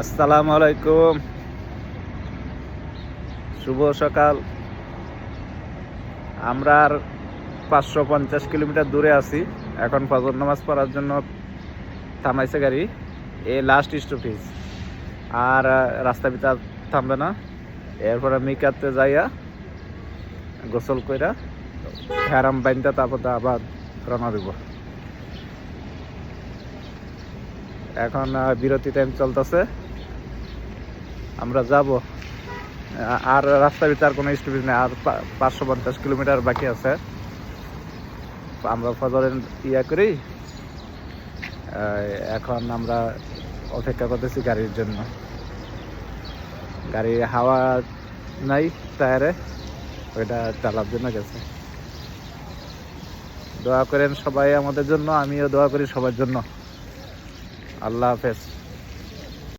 আসসালামু আলাইকুম, শুভ সকাল। আমরা আর 550 কিলোমিটার দূরে আছি। এখন ফজর নামাজ পড়ার জন্য থামাইছে গাড়ি। লাস্ট স্টপেজ, আর রাস্তা ভিতর থামবে না। এরপরে মিকাতে যাইয়া গোসল কইরা হেরাম বাইন্দা তারপর আবার রওনা দিব। এখন বিরতি টাইম চলতেছে, আমরা যাব। আর রাস্তার ভিতরে আর কোনো স্টপেজ নেই। আর 550 কিলোমিটার বাকি আছে। আমরা ফজরের করি। এখন আমরা অপেক্ষা করতেছি গাড়ির জন্য। গাড়ি হাওয়া নাই টায়ারে, ওইটা চালার জন্য গেছে। দোয়া করেন সবাই আমাদের জন্য, আমিও দোয়া করি সবার জন্য। আল্লাহ হাফেজ।